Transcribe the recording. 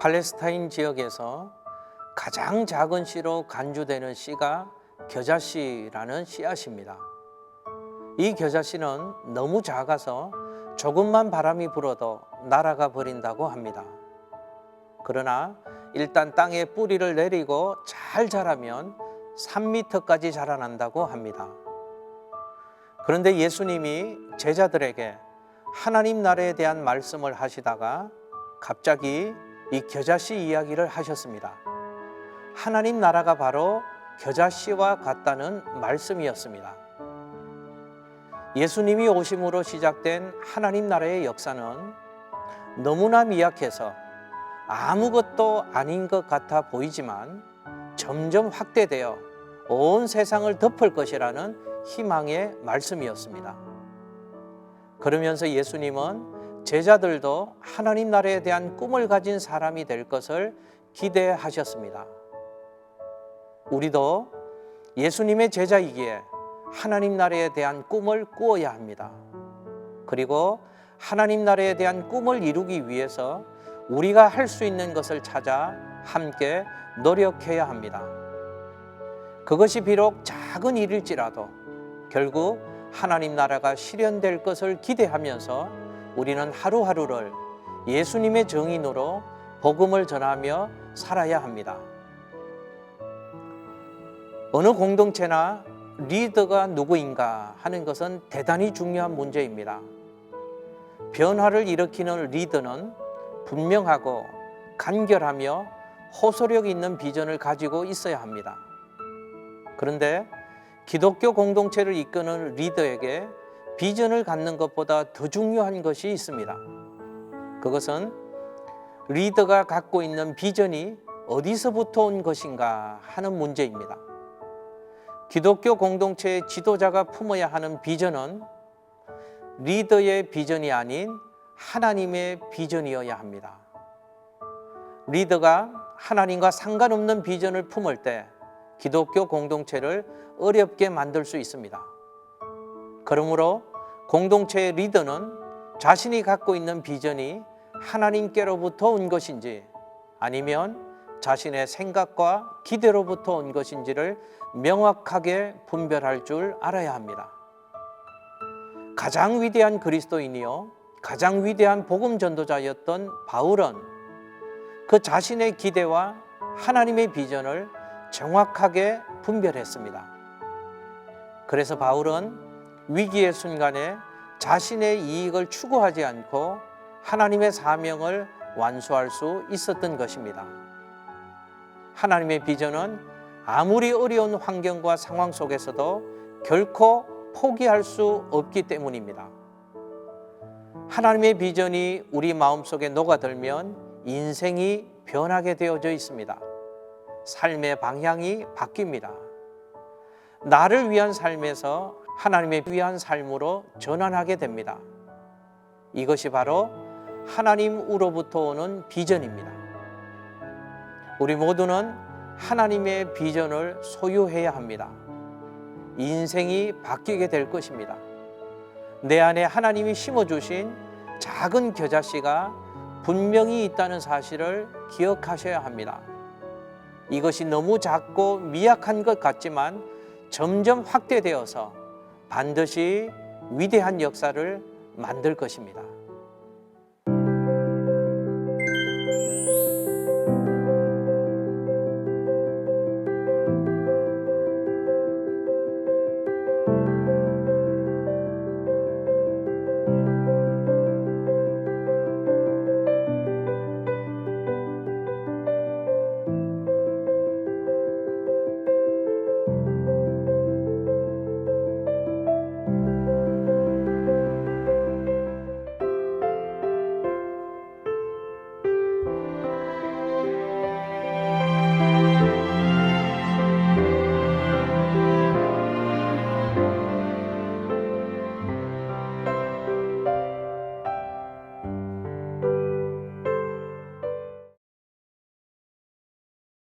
팔레스타인 지역에서 가장 작은 씨로 간주되는 씨가 겨자씨라는 씨앗입니다. 이 겨자씨는 너무 작아서 조금만 바람이 불어도 날아가 버린다고 합니다. 그러나 일단 땅에 뿌리를 내리고 잘 자라면 3m까지 자라난다고 합니다. 그런데 예수님이 제자들에게 하나님 나라에 대한 말씀을 하시다가 갑자기 이 겨자씨 이야기를 하셨습니다. 하나님 나라가 바로 겨자씨와 같다는 말씀이었습니다. 예수님이 오심으로 시작된 하나님 나라의 역사는 너무나 미약해서 아무것도 아닌 것 같아 보이지만 점점 확대되어 온 세상을 덮을 것이라는 희망의 말씀이었습니다. 그러면서 예수님은 제자들도 하나님 나라에 대한 꿈을 가진 사람이 될 것을 기대하셨습니다. 우리도 예수님의 제자이기에 하나님 나라에 대한 꿈을 꾸어야 합니다. 그리고 하나님 나라에 대한 꿈을 이루기 위해서 우리가 할 수 있는 것을 찾아 함께 노력해야 합니다. 그것이 비록 작은 일일지라도 결국 하나님 나라가 실현될 것을 기대하면서 우리는 하루하루를 예수님의 증인으로 복음을 전하며 살아야 합니다. 어느 공동체나 리더가 누구인가 하는 것은 대단히 중요한 문제입니다. 변화를 일으키는 리더는 분명하고 간결하며 호소력 있는 비전을 가지고 있어야 합니다. 그런데 기독교 공동체를 이끄는 리더에게 비전을 갖는 것보다 더 중요한 것이 있습니다. 그것은 리더가 갖고 있는 비전이 어디서부터 온 것인가 하는 문제입니다. 기독교 공동체의 지도자가 품어야 하는 비전은 리더의 비전이 아닌 하나님의 비전이어야 합니다. 리더가 하나님과 상관없는 비전을 품을 때 기독교 공동체를 어렵게 만들 수 있습니다. 그러므로 공동체의 리더는 자신이 갖고 있는 비전이 하나님께로부터 온 것인지 아니면 자신의 생각과 기대로부터 온 것인지를 명확하게 분별할 줄 알아야 합니다. 가장 위대한 그리스도인이요 가장 위대한 복음 전도자였던 바울은 그 자신의 기대와 하나님의 비전을 정확하게 분별했습니다. 그래서 바울은 위기의 순간에 자신의 이익을 추구하지 않고 하나님의 사명을 완수할 수 있었던 것입니다. 하나님의 비전은 아무리 어려운 환경과 상황 속에서도 결코 포기할 수 없기 때문입니다. 하나님의 비전이 우리 마음속에 녹아들면 인생이 변하게 되어져 있습니다. 삶의 방향이 바뀝니다. 나를 위한 삶에서 하나님의 위한 삶으로 전환하게 됩니다. 이것이 바로 하나님으로부터 오는 비전입니다. 우리 모두는 하나님의 비전을 소유해야 합니다. 인생이 바뀌게 될 것입니다. 내 안에 하나님이 심어주신 작은 겨자씨가 분명히 있다는 사실을 기억하셔야 합니다. 이것이 너무 작고 미약한 것 같지만 점점 확대되어서 반드시 위대한 역사를 만들 것입니다.